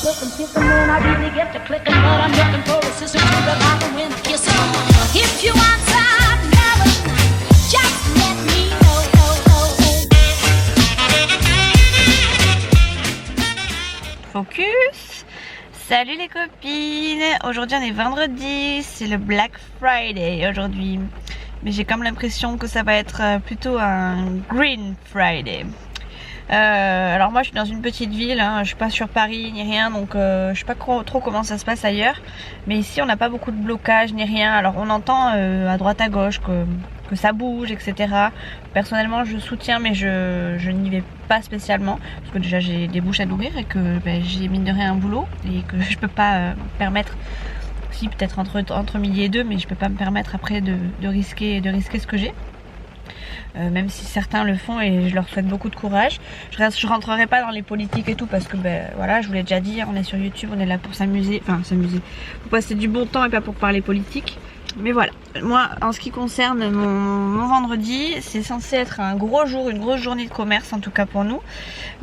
looking, kissing when I really get to clicking, but I'm looking for a sister to the light and when I kiss her. If you want some melon, just let me know. Focus. Salut les copines. Aujourd'hui on est vendredi, c'est le Black Friday aujourd'hui. Mais j'ai comme l'impression que ça va être plutôt un Green Friday. Alors moi je suis dans une petite ville, hein, je suis pas sur Paris ni rien, donc je sais pas trop comment ça se passe ailleurs. Mais ici on n'a pas beaucoup de blocage ni rien. Alors on entend à droite à gauche que ça bouge, etc. Personnellement je soutiens, mais je n'y vais pas spécialement. Parce que déjà j'ai des bouches à nourrir et que j'ai mine de rien un boulot. Et que je peux pas me permettre, si peut-être entre midi et deux, mais je peux pas me permettre après de risquer ce que j'ai. Même si certains le font et je leur souhaite beaucoup de courage. Je rentrerai pas dans les politiques et tout parce que voilà, je vous l'ai déjà dit, on est sur YouTube, on est là pour s'amuser, pour passer du bon temps et pas pour parler politique. Mais voilà, moi en ce qui concerne mon vendredi, c'est censé être un gros jour, une grosse journée de commerce en tout cas pour nous.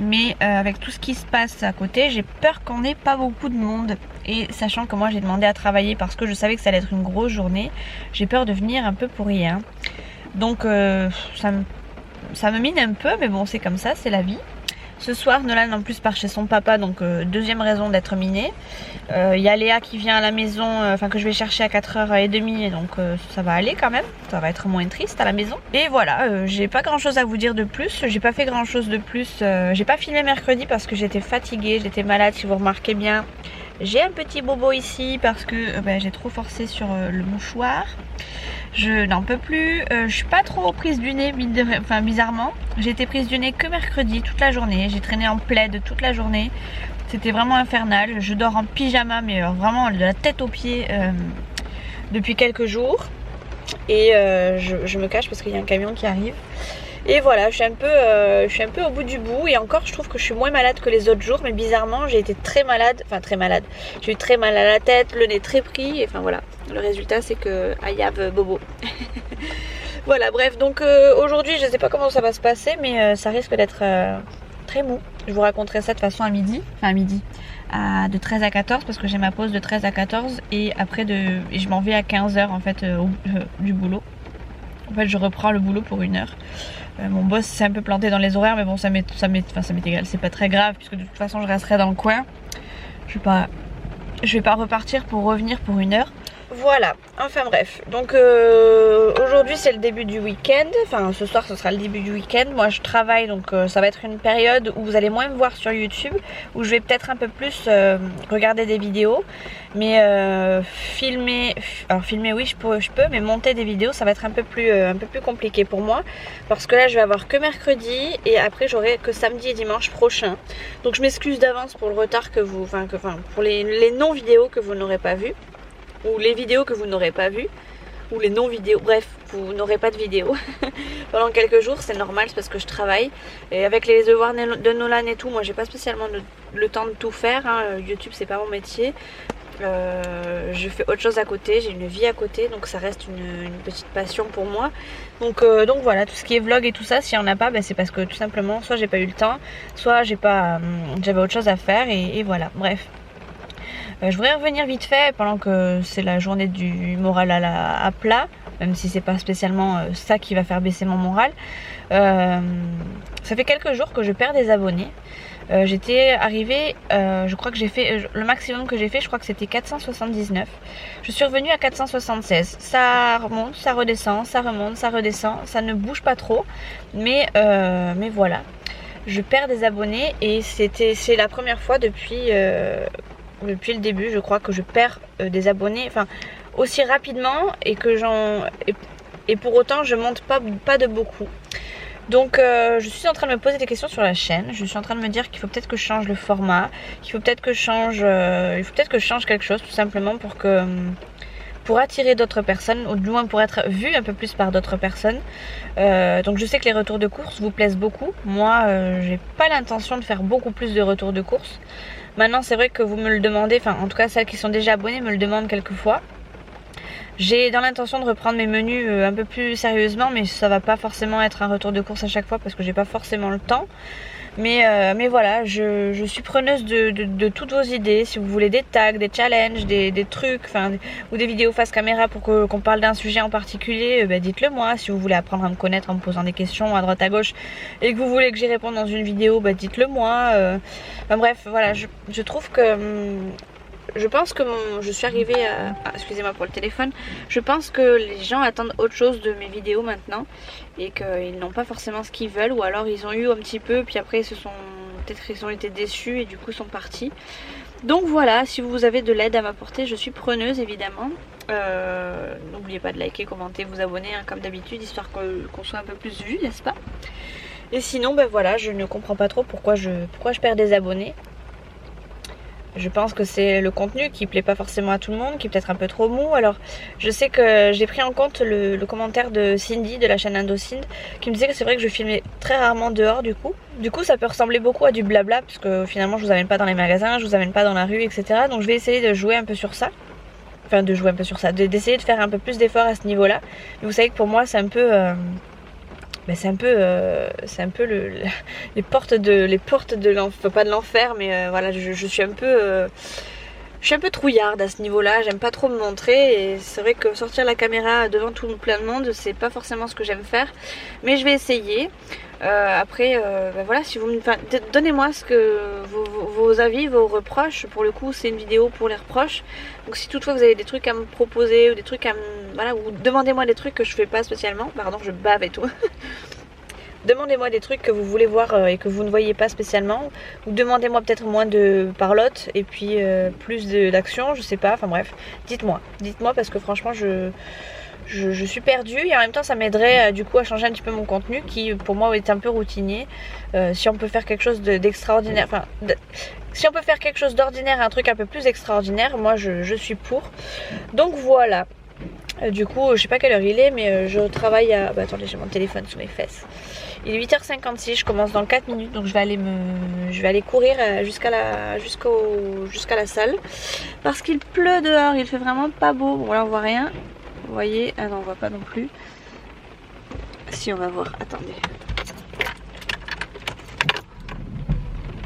Mais avec tout ce qui se passe à côté, j'ai peur qu'on n'ait pas beaucoup de monde. Et sachant que moi j'ai demandé à travailler parce que je savais que ça allait être une grosse journée, j'ai peur de venir un peu pour rien. Donc ça me mine un peu, mais bon c'est comme ça, c'est la vie. Ce soir Nolan en plus part chez son papa, donc deuxième raison d'être miné. Il y a Léa qui vient à la maison, que je vais chercher à 4h30, donc ça va aller quand même. Ça va être moins triste à la maison. Et voilà, j'ai pas grand chose à vous dire de plus. J'ai pas fait grand chose de plus. J'ai pas filmé mercredi parce que j'étais fatiguée, j'étais malade si vous remarquez bien. J'ai un petit bobo ici parce que j'ai trop forcé sur le mouchoir. Je n'en peux plus. Je suis pas trop prise du nez, bizarrement. J'ai été prise du nez que mercredi toute la journée. J'ai traîné en plaid toute la journée. C'était vraiment infernal. Je dors en pyjama, mais vraiment de la tête aux pieds depuis quelques jours. Et je me cache parce qu'il y a un camion qui arrive. Et voilà, je suis un peu au bout du bout. Et encore, je trouve que je suis moins malade que les autres jours. Mais bizarrement, j'ai été très malade. J'ai eu très mal à la tête, le nez très pris. Et voilà, le résultat c'est que I have bobo. Voilà, bref, donc aujourd'hui, je sais pas comment ça va se passer. Mais ça risque d'être très mou. Je vous raconterai ça de façon à midi. De 13 à 14 parce que j'ai ma pause de 13 à 14. Et après, je m'en vais à 15h en fait du boulot. En fait, je reprends le boulot pour 1 heure. Mon boss s'est un peu planté dans les horaires, mais bon, ça m'est égal, c'est pas très grave puisque de toute façon je resterai dans le coin. Je vais pas repartir pour revenir pour 1 heure. Voilà, enfin bref, donc aujourd'hui c'est le début du week-end, ce soir ce sera le début du week-end. Moi je travaille, donc ça va être une période où vous allez moins me voir sur YouTube, où je vais peut-être un peu plus regarder des vidéos. Mais filmer oui je peux, mais monter des vidéos ça va être un peu plus compliqué pour moi. Parce que là je vais avoir que mercredi et après j'aurai que samedi et dimanche prochain. Donc je m'excuse d'avance pour le retard pour les non-vidéos que vous n'aurez pas vues. Ou les vidéos que vous n'aurez pas vues, ou les non-vidéos, bref, vous n'aurez pas de vidéo pendant quelques jours, c'est normal, c'est parce que je travaille. Et avec les devoirs de Nolan et tout, moi j'ai pas spécialement le temps de tout faire, hein. YouTube c'est pas mon métier. Je fais autre chose à côté, j'ai une vie à côté, donc ça reste une petite passion pour moi. Donc voilà, tout ce qui est vlog et tout ça, s'il n'y en a pas, c'est parce que tout simplement, soit j'ai pas eu le temps, soit j'avais autre chose à faire, et voilà, bref. Je voudrais revenir vite fait pendant que c'est la journée du moral à plat, même si c'est pas spécialement ça qui va faire baisser mon moral. Ça fait quelques jours que je perds des abonnés. J'étais arrivée, je crois que j'ai fait le maximum que j'ai fait, je crois que c'était 479. Je suis revenue à 476. Ça remonte, ça redescend, ça remonte, ça redescend. Ça ne bouge pas trop, mais voilà. Je perds des abonnés et c'est la première fois depuis le début, je crois, que je perds des abonnés, aussi rapidement et et pour autant je monte pas de beaucoup. Donc je suis en train de me poser des questions sur la chaîne. Je suis en train de me dire qu'il faut peut-être que je change le format, qu'il faut peut-être que je change quelque chose tout simplement pour attirer d'autres personnes, ou du moins pour être vue un peu plus par d'autres personnes. Donc je sais que les retours de course vous plaisent beaucoup. Moi j'ai pas l'intention de faire beaucoup plus de retours de course. Maintenant c'est vrai que vous me le demandez, en tout cas celles qui sont déjà abonnées me le demandent quelquefois. J'ai dans l'intention de reprendre mes menus un peu plus sérieusement, mais ça va pas forcément être un retour de course à chaque fois parce que j'ai pas forcément le temps. Mais voilà, je suis preneuse de toutes vos idées. Si vous voulez des tags, des challenges, des trucs, ou des vidéos face caméra pour qu'on parle d'un sujet en particulier, dites-le moi. Si vous voulez apprendre à me connaître en me posant des questions à droite à gauche et que vous voulez que j'y réponde dans une vidéo, dites-le moi. Bref, voilà, je trouve que... je pense que je suis arrivée à... excusez-moi pour le téléphone. Je pense que les gens attendent autre chose de mes vidéos maintenant et qu'ils n'ont pas forcément ce qu'ils veulent, ou alors ils ont eu un petit peu puis après peut-être ils ont été déçus et du coup sont partis. Donc voilà, si vous avez de l'aide à m'apporter, je suis preneuse évidemment. N'oubliez pas de liker, commenter, vous abonner comme d'habitude, histoire qu'on soit un peu plus vu, n'est-ce pas? Et sinon voilà, je ne comprends pas trop pourquoi je perds des abonnés. Je pense que c'est le contenu qui plaît pas forcément à tout le monde, qui est peut-être un peu trop mou. Alors je sais que j'ai pris en compte le commentaire de Cindy de la chaîne Indocind qui me disait que c'est vrai que je filmais très rarement dehors du coup. Du coup ça peut ressembler beaucoup à du blabla parce que finalement je vous amène pas dans les magasins, je vous amène pas dans la rue, etc. Donc je vais essayer de jouer un peu sur ça. Enfin d'essayer de faire un peu plus d'efforts à ce niveau là. Mais vous savez que pour moi c'est un peu... c'est un peu les portes de l'enfer, pas de l'enfer, mais voilà, je suis un peu trouillarde à ce niveau-là. J'aime pas trop me montrer et c'est vrai que sortir la caméra devant tout plein de monde, c'est pas forcément ce que j'aime faire, mais je vais essayer. Après, voilà, si vous donnez-moi vos avis, vos reproches. Pour le coup, c'est une vidéo pour les reproches. Donc, si toutefois vous avez des trucs à me proposer ou des trucs voilà, ou demandez-moi des trucs que je fais pas spécialement. Pardon, je bave et tout. Demandez-moi des trucs que vous voulez voir et que vous ne voyez pas spécialement. Ou demandez-moi peut-être moins de parlotte et puis plus d'action, je sais pas. Enfin bref, dites-moi parce que franchement, je suis perdue et en même temps ça m'aiderait du coup à changer un petit peu mon contenu qui pour moi est un peu routinier. Si on peut faire quelque chose d'extraordinaire, si on peut faire quelque chose d'ordinaire, un truc un peu plus extraordinaire, moi je suis pour. Donc voilà. Du coup je sais pas quelle heure il est, mais je travaille à... attendez, j'ai mon téléphone sous mes fesses. Il est 8h56, je commence dans 4 minutes, donc je vais aller courir jusqu'à la salle parce qu'il pleut dehors, il fait vraiment pas beau. Bon là on voit rien. Vous voyez? Ah non, on voit pas non plus. Si, on va voir. Attendez.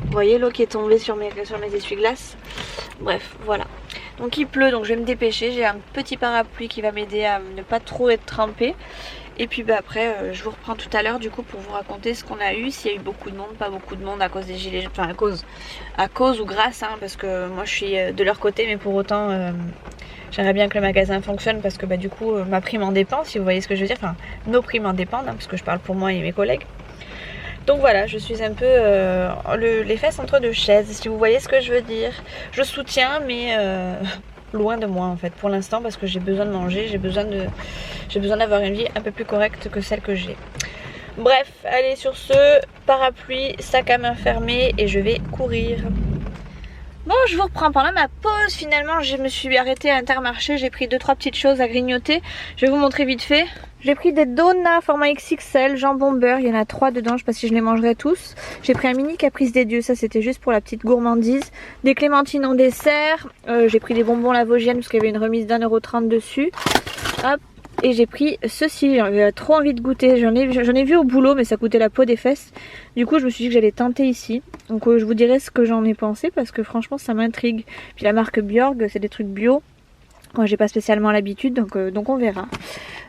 Vous voyez l'eau qui est tombée sur mes essuie-glaces? Bref, voilà. Donc il pleut, donc je vais me dépêcher. J'ai un petit parapluie qui va m'aider à ne pas trop être trempée. Et puis après, je vous reprends tout à l'heure du coup pour vous raconter ce qu'on a eu. S'il y a eu beaucoup de monde, pas beaucoup de monde à cause des gilets jaunes. Enfin à cause ou grâce, hein, parce que moi je suis de leur côté, mais pour autant... j'aimerais bien que le magasin fonctionne parce que du coup ma prime en dépend, si vous voyez ce que je veux dire. Enfin, nos primes en dépendent, hein, parce que je parle pour moi et mes collègues. Donc voilà, je suis un peu les fesses entre deux chaises, si vous voyez ce que je veux dire. Je soutiens, mais loin de moi en fait pour l'instant, parce que j'ai besoin de manger, j'ai besoin d'avoir une vie un peu plus correcte que celle que j'ai. Bref, allez, sur ce, parapluie, sac à main fermé et je vais courir. Bon, je vous reprends pendant ma pause. Finalement, je me suis arrêtée à Intermarché. J'ai pris 2-3 petites choses à grignoter. Je vais vous montrer vite fait. J'ai pris des donuts format XXL, jambon beurre. Il y en a 3 dedans. Je sais pas si je les mangerai tous. J'ai pris un mini caprice des dieux. Ça, c'était juste pour la petite gourmandise. Des clémentines en dessert. J'ai pris des bonbons la Vosgienne parce qu'il y avait une remise d'1,30 € dessus. Hop. Et j'ai pris ceci, j'avais trop envie de goûter. J'en ai vu au boulot, mais ça coûtait la peau des fesses. Du coup je me suis dit que j'allais tenter ici. Donc je vous dirai ce que j'en ai pensé, parce que franchement ça m'intrigue. Puis la marque Björg, c'est des trucs bio. Moi j'ai pas spécialement l'habitude, donc on verra.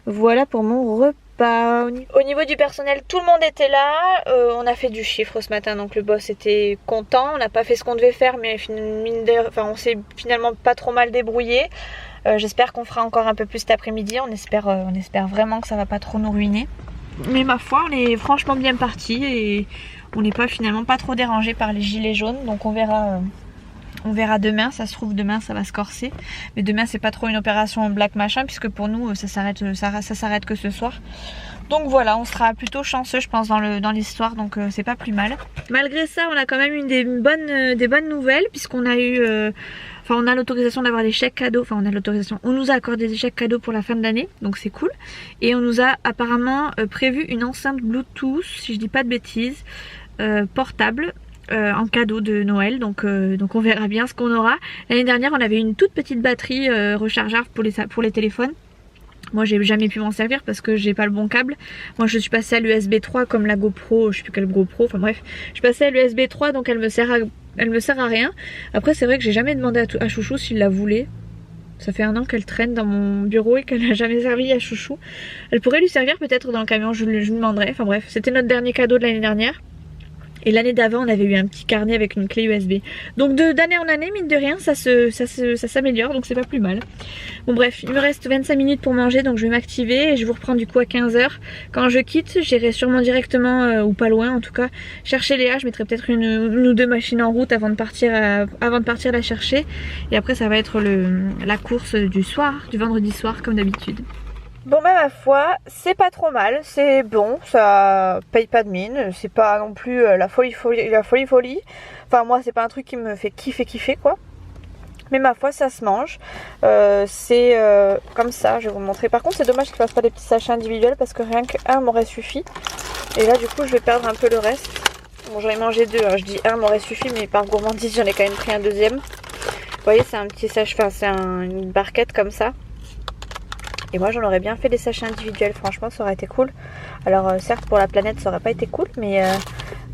Voilà pour mon repas. Au niveau du personnel, tout le monde était là. On a fait du chiffre ce matin, donc le boss était content. On n'a pas fait ce qu'on devait faire, mais on s'est finalement pas trop mal débrouillé. J'espère qu'on fera encore un peu plus cet après-midi. On espère vraiment que ça va pas trop nous ruiner. Mais ma foi, on est franchement bien parti et on n'est finalement pas trop dérangé par les gilets jaunes. Donc on verra demain. Ça se trouve demain ça va se corser. Mais demain c'est pas trop une opération black machin, puisque pour nous ça s'arrête que ce soir. Donc voilà, on sera plutôt chanceux je pense dans l'histoire, donc c'est pas plus mal. Malgré ça, on a quand même eu des bonnes nouvelles, puisqu'on a eu... on a l'autorisation d'avoir des chèques cadeaux, on nous a accordé des chèques cadeaux pour la fin de l'année, donc c'est cool. Et on nous a apparemment prévu une enceinte Bluetooth, si je dis pas de bêtises, portable, en cadeau de Noël, donc on verra bien ce qu'on aura. L'année dernière on avait une toute petite batterie rechargeable pour les téléphones. Moi j'ai jamais pu m'en servir parce que j'ai pas le bon câble. Moi je suis passée à l'USB 3 comme la GoPro, je sais plus quelle GoPro, enfin bref. Je suis passée à l'USB 3 donc elle me sert à rien. Après c'est vrai que j'ai jamais demandé à Chouchou s'il la voulait. Ça fait 1 an qu'elle traîne dans mon bureau et qu'elle n'a jamais servi à Chouchou. Elle pourrait lui servir peut-être dans le camion, je lui demanderai. Enfin bref, c'était notre dernier cadeau de l'année dernière. Et l'année d'avant, on avait eu un petit carnet avec une clé USB. Donc d'année en année, mine de rien, ça s'améliore, donc c'est pas plus mal. Bon bref, il me reste 25 minutes pour manger, donc je vais m'activer et je vous reprends du coup à 15 h. Quand je quitte, j'irai sûrement directement, ou pas loin en tout cas, chercher Léa. Je mettrai peut-être une ou deux machines en route avant de partir la chercher. Et après, ça va être la course du soir, du vendredi soir, comme d'habitude. Bon bah ma foi, c'est pas trop mal, c'est bon, ça paye pas de mine, c'est pas non plus la folie. Enfin moi c'est pas un truc qui me fait kiffer quoi. Mais ma foi ça se mange, c'est comme ça, je vais vous montrer. Par contre c'est dommage qu'il fasse pas des petits sachets individuels parce que rien qu'un m'aurait suffi. Et là du coup je vais perdre un peu le reste. Bon j'en ai mangé 2, hein. Je dis un m'aurait suffi mais par gourmandise j'en ai quand même pris un deuxième. Vous voyez c'est un petit sachet, enfin c'est une barquette comme ça. Et moi j'en aurais bien fait des sachets individuels, franchement ça aurait été cool. Alors certes pour la planète ça aurait pas été cool, mais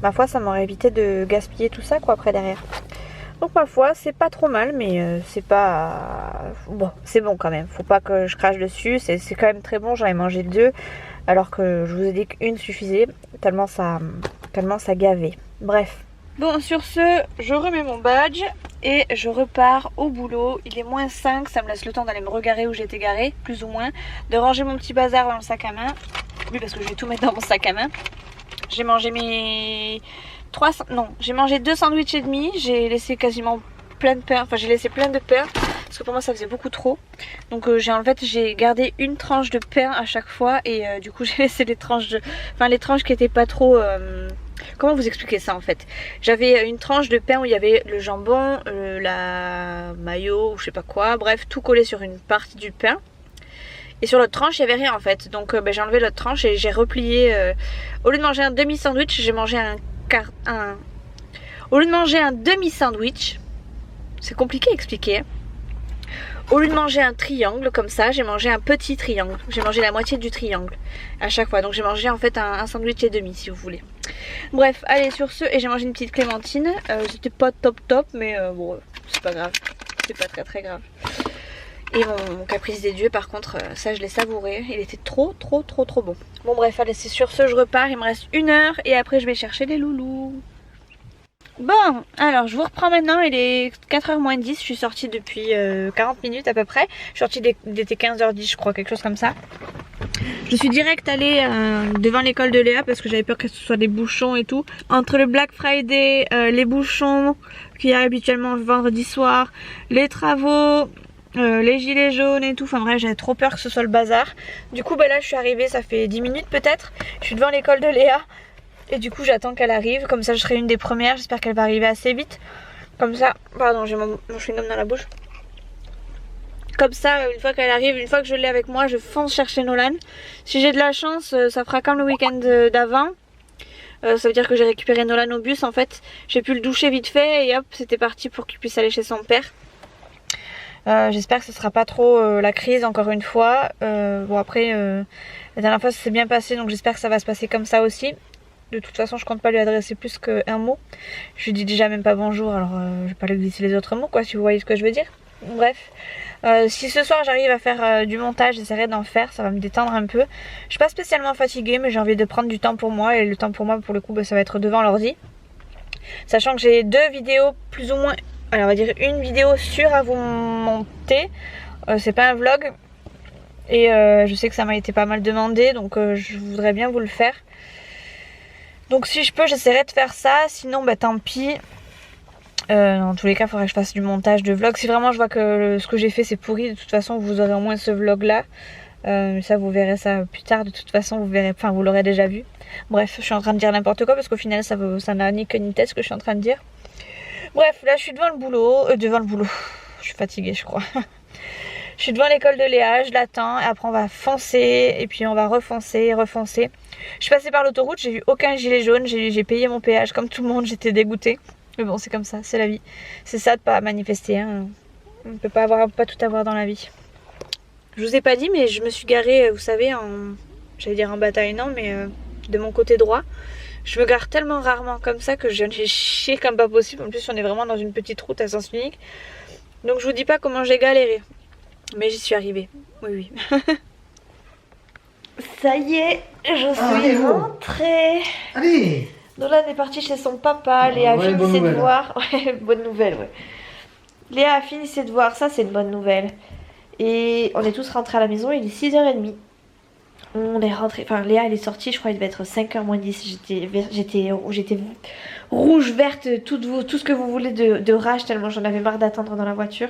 ma foi ça m'aurait évité de gaspiller tout ça quoi après derrière. Donc ma foi c'est pas trop mal, mais c'est pas... Bon c'est bon quand même, faut pas que je crache dessus, c'est quand même très bon, j'en ai mangé 2. Alors que je vous ai dit qu'une suffisait, tellement ça gavait. Bref. Bon sur ce, je remets mon badge et je repars au boulot. Il est -5, ça me laisse le temps d'aller me regarer où j'étais garée, plus ou moins. De ranger mon petit bazar dans le sac à main. Oui parce que je vais tout mettre dans mon sac à main. J'ai mangé j'ai mangé 2 sandwichs et demi. J'ai laissé quasiment plein de pain, enfin j'ai laissé plein de pain. Parce que pour moi ça faisait beaucoup trop. Donc j'ai gardé une tranche de pain à chaque fois. Et du coup j'ai laissé les tranches qui étaient pas trop... Comment vous expliquer ça en fait? J'avais une tranche de pain où il y avait le jambon, la mayo ou je sais pas quoi, bref tout collé sur une partie du pain. Et sur l'autre tranche il n'y avait rien en fait. Donc j'ai enlevé l'autre tranche et j'ai replié. Au lieu de manger un demi-sandwich, j'ai mangé Au lieu de manger un demi-sandwich, c'est compliqué à expliquer. Au lieu de manger un triangle comme ça, j'ai mangé un petit triangle. J'ai mangé la moitié du triangle à chaque fois. Donc j'ai mangé en fait un sandwich et demi si vous voulez. Bref, allez sur ce, et j'ai mangé une petite clémentine. C'était pas top mais bon c'est pas grave. C'est pas très grave. Et mon caprice des dieux par contre, ça je l'ai savouré. Il était trop bon. Bon bref, allez c'est sur ce, je repars. Il me reste 1 heure et après je vais chercher les loulous. Bon, alors je vous reprends maintenant, il est 4h moins 10, je suis sortie depuis 40 minutes à peu près. Je suis sortie il était 15h10 je crois, quelque chose comme ça. Je suis direct allée devant l'école de Léa parce que j'avais peur que ce soit des bouchons et tout. Entre le Black Friday, les bouchons qu'il y a habituellement le vendredi soir, les travaux, les gilets jaunes et tout, enfin bref j'avais trop peur que ce soit le bazar. Du coup bah là je suis arrivée, ça fait 10 minutes peut-être. Je suis devant l'école de Léa. Et du coup j'attends qu'elle arrive, comme ça je serai une des premières, j'espère qu'elle va arriver assez vite. Comme ça, pardon j'ai mon chewing-gum dans la bouche. Comme ça une fois qu'elle arrive, une fois que je l'ai avec moi, je fonce chercher Nolan. Si j'ai de la chance, ça fera comme le week-end d'avant. Ça veut dire que j'ai récupéré Nolan au bus en fait. J'ai pu le doucher vite fait et hop c'était parti pour qu'il puisse aller chez son père. J'espère que ce sera pas trop la crise encore une fois. Bon après la dernière fois ça s'est bien passé donc j'espère que ça va se passer comme ça aussi. De toute façon je compte pas lui adresser plus qu'un mot. Je lui dis déjà même pas bonjour, alors je vais pas lui glisser les autres mots quoi, si vous voyez ce que je veux dire. Bref, si ce soir j'arrive à faire du montage, j'essaierai d'en faire, ça va me détendre un peu. Je suis pas spécialement fatiguée mais j'ai envie de prendre du temps pour moi. Et le temps pour moi pour le coup bah, ça va être devant l'ordi. Sachant que j'ai 2 vidéos plus ou moins, alors on va dire une vidéo sûre à vous monter. C'est pas un vlog. Et je sais que ça m'a été pas mal demandé, donc je voudrais bien vous le faire. Donc si je peux j'essaierai de faire ça, sinon bah tant pis. Dans tous les cas il faudrait que je fasse du montage de vlog. Si vraiment je vois que ce que j'ai fait c'est pourri, de toute façon vous aurez au moins ce vlog là. Ça vous verrez ça plus tard, de toute façon vous verrez, enfin vous l'aurez déjà vu. Bref je suis en train de dire n'importe quoi parce qu'au final ça n'a ni queue ni tête ce que je suis en train de dire. Bref là je suis devant le boulot, je suis fatiguée je crois. Je suis devant l'école de Léa, je l'attends, et après on va foncer, et puis on va refoncer. Je suis passée par l'autoroute, j'ai vu aucun gilet jaune, j'ai payé mon péage comme tout le monde, j'étais dégoûtée. Mais bon c'est comme ça, c'est la vie. C'est ça de pas manifester, hein. On ne peut pas tout avoir dans la vie. Je vous ai pas dit, mais je me suis garée, vous savez, j'allais dire en bataille, non, mais de mon côté droit. Je me gare tellement rarement comme ça que j'en ai chié comme pas possible. En plus, on est vraiment dans une petite route à sens unique. Donc je vous dis pas comment j'ai galéré. Mais j'y suis arrivée. Oui, oui. Ça y est, je suis rentrée. Allez. Nolan est parti chez son papa. Léa a fini ses devoirs. Ouais, bonne nouvelle, ouais. Léa a fini ses devoirs, ça c'est une bonne nouvelle. Et on est tous rentrés à la maison, il est 6h30. On est rentré, enfin Léa elle est sortie, je crois il devait être 5h moins 10. J'étais rouge, verte, tout ce que vous voulez de rage tellement j'en avais marre d'attendre dans la voiture.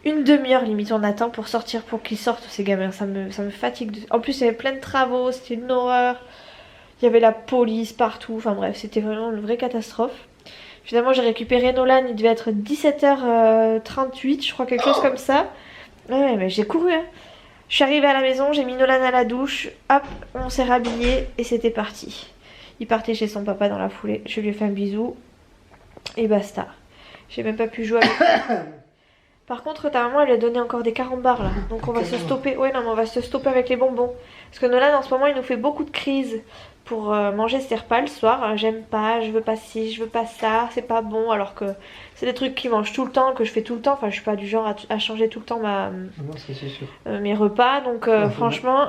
Une demi-heure limite on attend pour sortir, pour qu'ils sortent ces gamins, ça me fatigue. En plus il y avait plein de travaux, c'était une horreur. Il y avait la police partout, enfin bref c'était vraiment une vraie catastrophe. Finalement j'ai récupéré Nolan, il devait être 17h38 je crois, quelque chose comme ça. Ouais mais j'ai couru hein. Je suis arrivée à la maison, j'ai mis Nolan à la douche, hop, on s'est rhabillé et c'était parti. Il partait chez son papa dans la foulée, je lui ai fait un bisou et basta. J'ai même pas pu jouer avec lui. Par contre ta maman elle lui a donné encore des carambars là, donc on va se stopper. Ouais non mais on va se stopper avec les bonbons. Parce que Nolan en ce moment il nous fait beaucoup de crises pour manger ses repas le soir. J'aime pas, je veux pas ci, je veux pas ça, c'est pas bon, alors que c'est des trucs qu'il mange tout le temps, que je fais tout le temps. Enfin je suis pas du genre à changer tout le temps mes repas. Donc franchement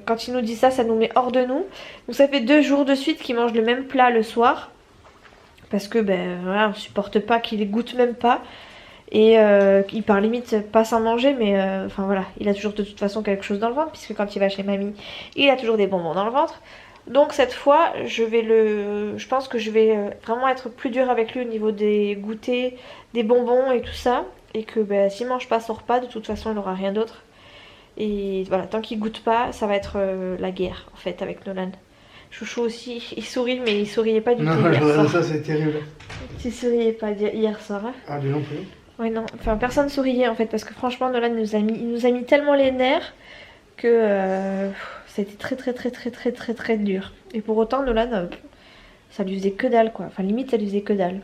quand il nous dit ça, ça nous met hors de nous. Donc ça fait 2 jours de suite qu'il mange le même plat le soir. Parce que ben voilà, on supporte pas qu'il goûte même pas. Et il part limite pas sans manger, mais enfin voilà, il a toujours de toute façon quelque chose dans le ventre, puisque quand il va chez mamie, il a toujours des bonbons dans le ventre. Donc cette fois, je pense que je vais vraiment être plus dure avec lui au niveau des goûters, des bonbons et tout ça. Et que ben, s'il mange pas son repas, de toute façon il aura rien d'autre. Et voilà, tant qu'il goûte pas, ça va être la guerre en fait avec Nolan. Chouchou aussi, il sourit, mais il souriait pas du tout hier soir. Non, ça c'est terrible. Il souriait pas hier soir. Hein. Ah, lui non plus. Ouais non, enfin personne souriait en fait parce que franchement Nolan il nous a mis tellement les nerfs que c'était très dur. Et pour autant Nolan ça lui faisait que dalle quoi, enfin limite ça lui faisait que dalle.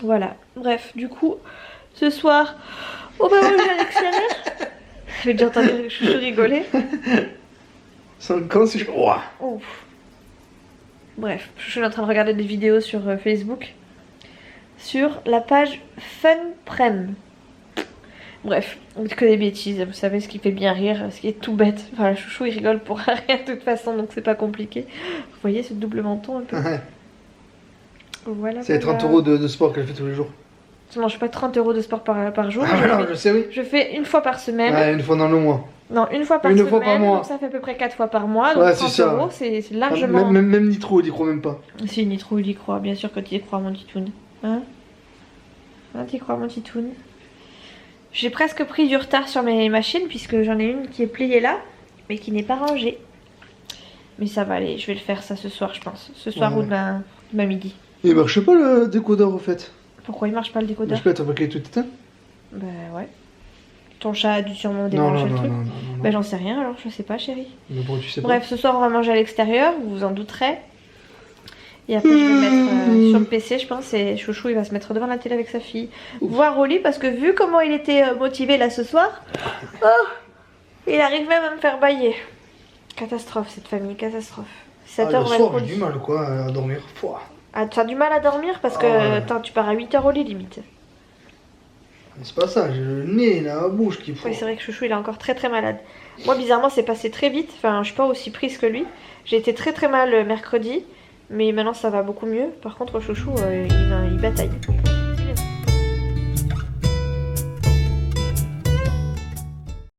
Voilà, bref du coup ce soir on va manger à l'extérieur. J'ai déjà entendu Chouchou rigoler. Quand c'est chaud. Bref, Chouchou est en train de regarder des vidéos sur Facebook. Sur la page Funprem. Bref, on dit que des bêtises, vous savez ce qui fait bien rire, ce qui est tout bête. Enfin, Chouchou il rigole pour rien de toute façon, donc c'est pas compliqué. Vous voyez ce double menton un peu. Ouais. Voilà. C'est les 30 € de sport qu'elle fait tous les jours. Je mange pas 30 € de sport par jour. Ah non, je sais, oui. Je fais une fois par semaine. Ouais, une fois dans le mois. Non, une fois par semaine. Une fois par mois. Donc ça fait à peu près 4 fois par mois. Donc ouais, 30 c'est €, c'est largement. Même Nitro, il y croit même pas. Si, Nitro, il y croit, bien sûr que tu y crois, mon titoun. Hein? Hein, t'y crois, mon titoun? J'ai presque pris du retard sur mes machines, puisque j'en ai une qui est pliée là, mais qui n'est pas rangée. Mais ça va aller, je vais le faire ça ce soir, je pense. Ce soir ou demain midi. Il marche pas le décodeur au fait. Pourquoi il marche pas le décodeur? Je peux être avec les tout éteints. Bah ouais. Ton chat a dû sûrement débrancher le truc. Non. Bah j'en sais rien alors, je sais pas chérie. Mais bon, tu sais pas. Bref, ce soir on va manger à l'extérieur, vous vous en douterez. Et après je vais me mettre sur le PC je pense, et Chouchou il va se mettre devant la télé avec sa fille. Voir au lit parce que vu comment il était motivé là ce soir, il arrive même à me faire bailler. Catastrophe cette famille, catastrophe. 7h le soir j'ai du mal quoi à dormir. Ah, tu as du mal à dormir parce que attends, tu pars à 8h au lit limite. C'est pas ça, j'ai le nez, la bouche qui Oui, c'est vrai que Chouchou il est encore très malade. Moi bizarrement c'est passé très vite, enfin je suis pas aussi prise que lui. J'ai été très mal mercredi, mais maintenant ça va beaucoup mieux. Par contre Chouchou il bataille.